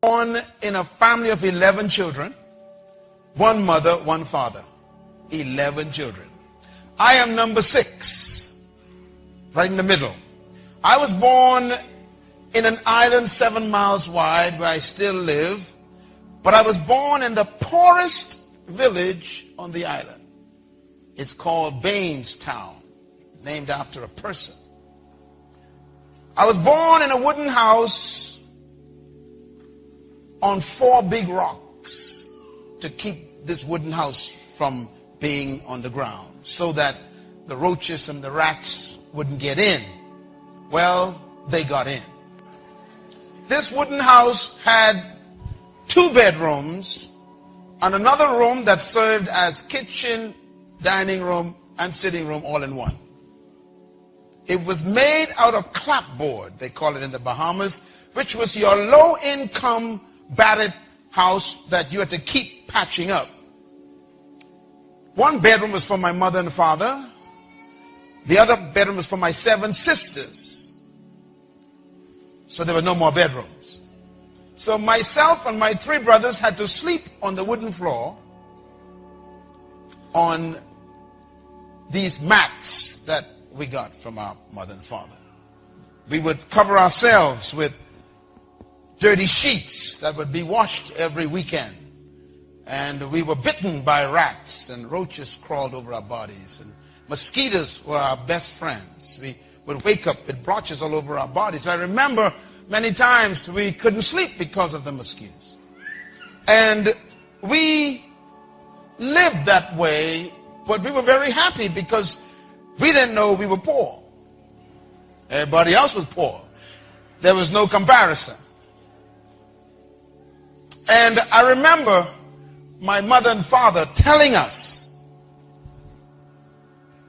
born in a family of 11 children, one mother, one father. 11 children. I am number 6, right in the middle. I was born in an island 7 miles wide where I still live, but I was born in the poorest village on the island. It's called Bainstown, named after a person. I was born in a wooden house on 4 big rocks to keep this wooden house from being on the ground so that the roaches and the rats wouldn't get in. Well, they got in. This wooden house had 2 bedrooms and another room that served as kitchen, dining room, and sitting room all in one. It was made out of clapboard, they call it in the Bahamas, which was your low-income battered house that you had to keep patching up. 1 bedroom was for my mother and father. The other bedroom was for my 7 sisters. So there were no more bedrooms. So myself and my 3 brothers had to sleep on the wooden floor on these mats that we got from our mother and father. We would cover ourselves with dirty sheets that would be washed every weekend. And we were bitten by rats, and roaches crawled over our bodies, and mosquitoes were our best friends. We would wake up with blotches all over our bodies. I remember many times we couldn't sleep because of the mosquitoes. And we lived that way, but we were very happy because we didn't know we were poor. Everybody else was poor. There was no comparison. And I remember my mother and father telling us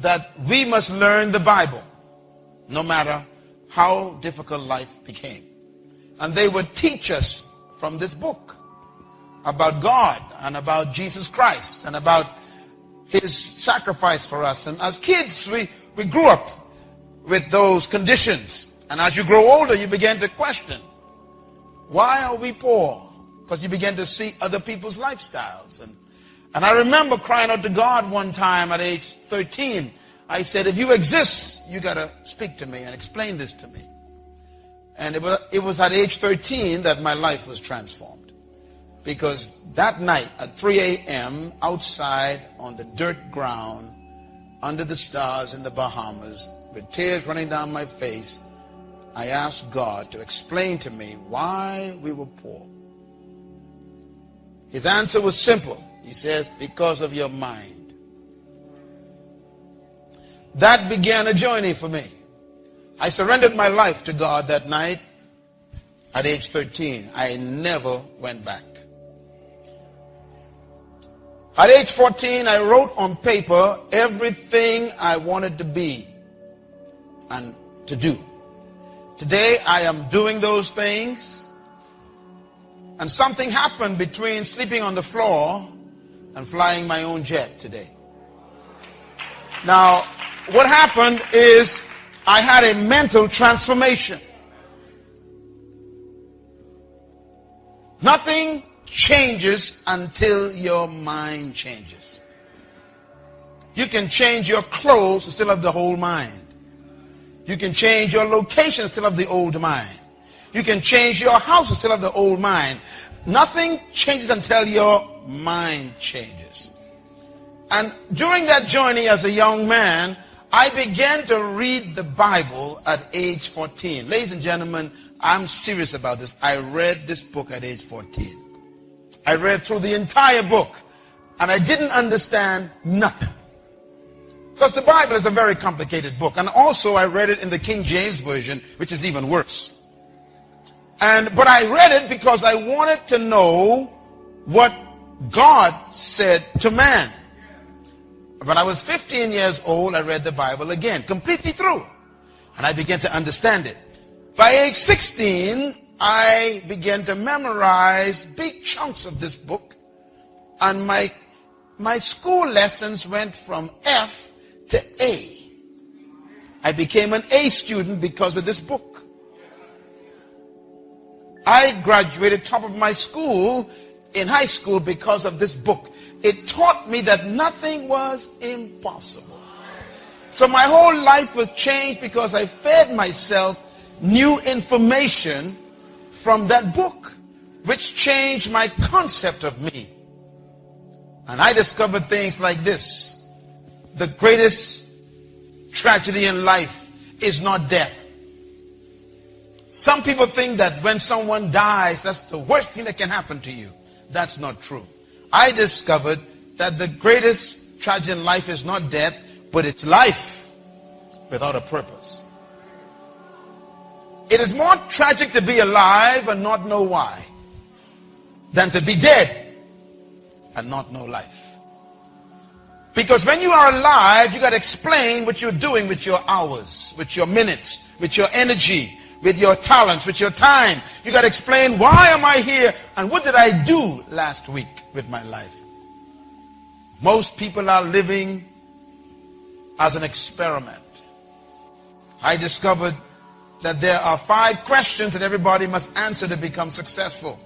that we must learn the Bible no matter how difficult life became. And they would teach us from this book about God and about Jesus Christ and about his sacrifice for us. And as kids, we grew up with those conditions. And as you grow older, you begin to question, why are we poor? Because you begin to see other people's lifestyles. And I remember crying out to God one time at age 13. I said, if you exist, you got to speak to me and explain this to me. And it was at age 13 that my life was transformed. Because that night at 3 a.m. outside on the dirt ground, under the stars in the Bahamas, with tears running down my face, I asked God to explain to me why we were poor. His answer was simple. He says, because of your mind. That began a journey for me. I surrendered my life to God that night at age 13. I never went back. At age 14, I wrote on paper everything I wanted to be and to do. Today, I am doing those things. And something happened between sleeping on the floor and flying my own jet today. Now, what happened is I had a mental transformation. Nothing changes until your mind changes. You can change your clothes and still have the whole mind. You can change your location and still have the old mind. You can change your house and still have the old mind. Nothing changes until your mind changes. And during that journey as a young man, I began to read the Bible at age 14. Ladies and gentlemen, I'm serious about this. I read this book at age 14. I read through the entire book, and I didn't understand nothing. Because the Bible is a very complicated book. And also I read it in the King James Version, which is even worse. But I read it because I wanted to know what God said to man. When I was 15 years old, I read the Bible again, completely through. And I began to understand it. By age 16, I began to memorize big chunks of this book. And my school lessons went from F to A. I became an A student because of this book. I graduated top of my school in high school because of this book. It taught me that nothing was impossible. So my whole life was changed because I fed myself new information from that book, which changed my concept of me. And I discovered things like this. The greatest tragedy in life is not death. Some people think that when someone dies, that's the worst thing that can happen to you. That's not true. I discovered that the greatest tragedy in life is not death, but it's life without a purpose. It is more tragic to be alive and not know why than to be dead and not know life. Because when you are alive, you got to explain what you're doing with your hours, with your minutes, with your energy, with your talents, with your time. You got to explain, why am I here and what did I do last week with my life? Most people are living as an experiment. I discovered that there are 5 questions that everybody must answer to become successful.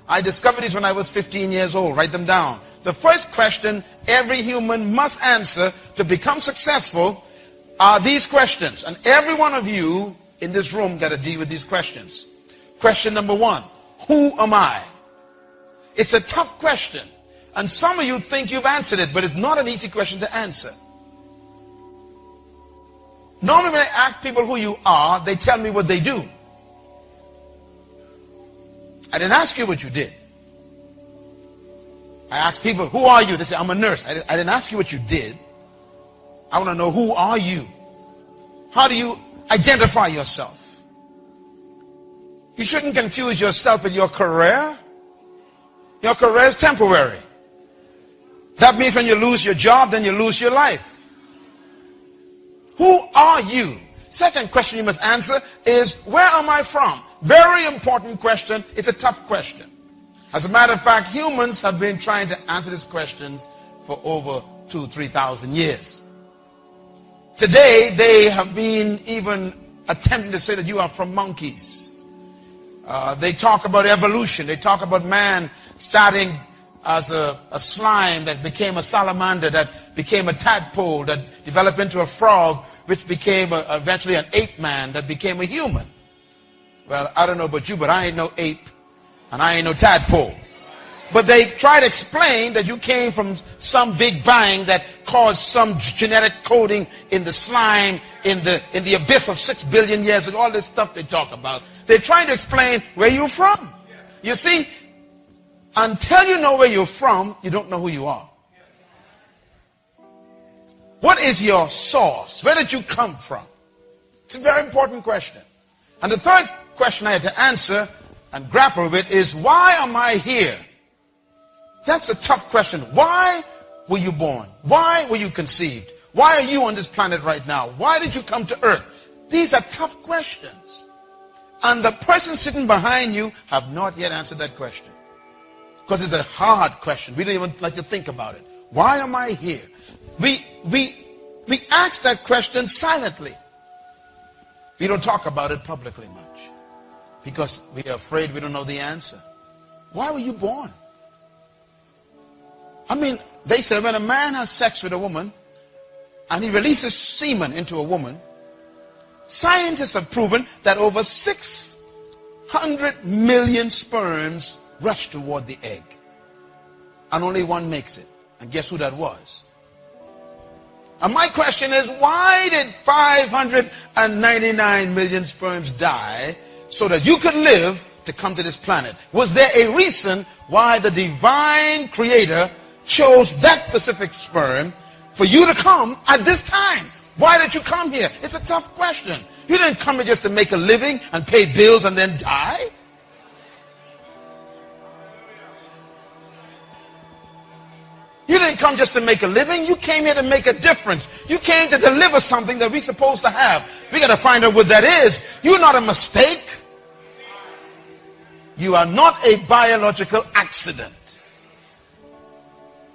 I discovered these when I was 15 years old. Write them down. The first question every human must answer to become successful are these questions. And every one of you in this room got to deal with these questions. Question number 1, who am I? It's a tough question. And some of you think you've answered it, but it's not an easy question to answer. Normally when I ask people who you are, they tell me what they do. I didn't ask you what you did. I asked people, who are you? They say, I'm a nurse. I didn't ask you what you did. I want to know, who are you? How do you identify yourself? You shouldn't confuse yourself with your career. Your career is temporary. That means when you lose your job, then you lose your life. Who are you? Second question you must answer is, where am I from? Very important question. It's a tough question. As a matter of fact, humans have been trying to answer these questions for over 2,000-3,000 years. Today, they have been even attempting to say that you are from monkeys. They talk about evolution. They talk about man starting as a slime that became a salamander, that became a tadpole, that developed into a frog, which became eventually an ape man, that became a human. Well, I don't know about you, but I ain't no ape, and I ain't no tadpole. But they try to explain that you came from some big bang that caused some genetic coding in the slime, in the abyss of 6 billion years, and all this stuff they talk about. They're trying to explain where you're from. You see, until you know where you're from, you don't know who you are. What is your source? Where did you come from? It's a very important question. And the third question I had to answer and grapple with is, why am I here? That's a tough question. Why were you born? Why were you conceived? Why are you on this planet right now? Why did you come to earth? These are tough questions. And the person sitting behind you have not yet answered that question. Because it's a hard question. We don't even like to think about it. Why am I here? We ask that question silently. We don't talk about it publicly much. Because we are afraid we don't know the answer. Why were you born? I mean, they say when a man has sex with a woman and he releases semen into a woman, scientists have proven that over 600 million sperms rush toward the egg. And only one makes it. And guess who that was? And my question is, why did 599 million sperms die so that you could live to come to this planet? Was there a reason why the divine creator chose that specific sperm for you to come at this time? Why did you come here? It's a tough question. You didn't come here just to make a living and pay bills and then die. You didn't come just to make a living. You came here to make a difference. You came to deliver something that we're supposed to have. We got to find out what that is. You're not a mistake. You are not a biological accident.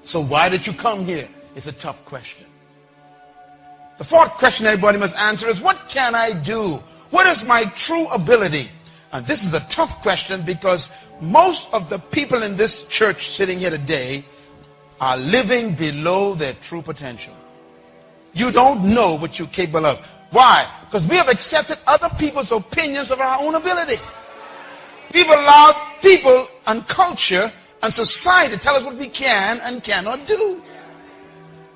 So why did you come here? It's a tough question. The fourth question everybody must answer is, what can I do? What is my true ability? And this is a tough question because most of the people in this church sitting here today are living below their true potential. You don't know what you're capable of. Why? Because we have accepted other people's opinions of our own ability. We've allowed people and culture and society to tell us what we can and cannot do.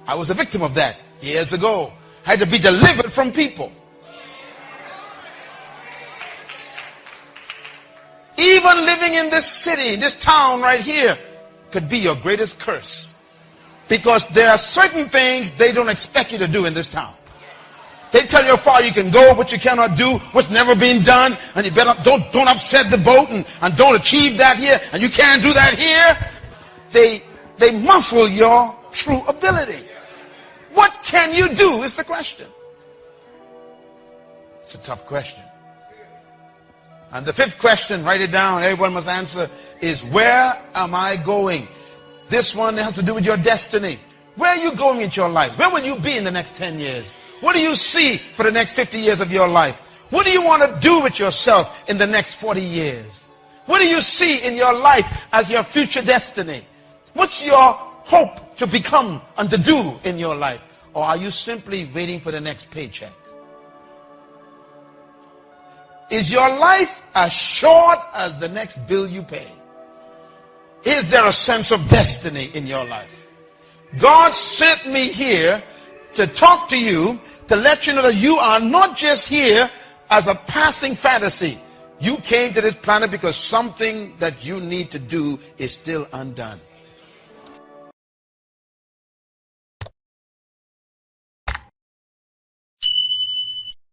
I was a victim of that years ago. I had to be delivered from people. Even living in this city, this town right here, could be your greatest curse. Because there are certain things they don't expect you to do in this town. They tell you how far you can go, what you cannot do, what's never been done, and you better don't upset the boat and don't achieve that here, and you can't do that here. They muffle your true ability. What can you do is the question. It's a tough question. And the fifth question, write it down, everyone must answer, is where am I going? This one has to do with your destiny. Where are you going in your life? Where will you be in the next 10 years? What do you see for the next 50 years of your life? What do you want to do with yourself in the next 40 years? What do you see in your life as your future destiny? What's your hope to become and to do in your life? Or are you simply waiting for the next paycheck? Is your life as short as the next bill you pay? Is there a sense of destiny in your life? God sent me here to talk to you, to let you know that you are not just here as a passing fantasy. You came to this planet because something that you need to do is still undone.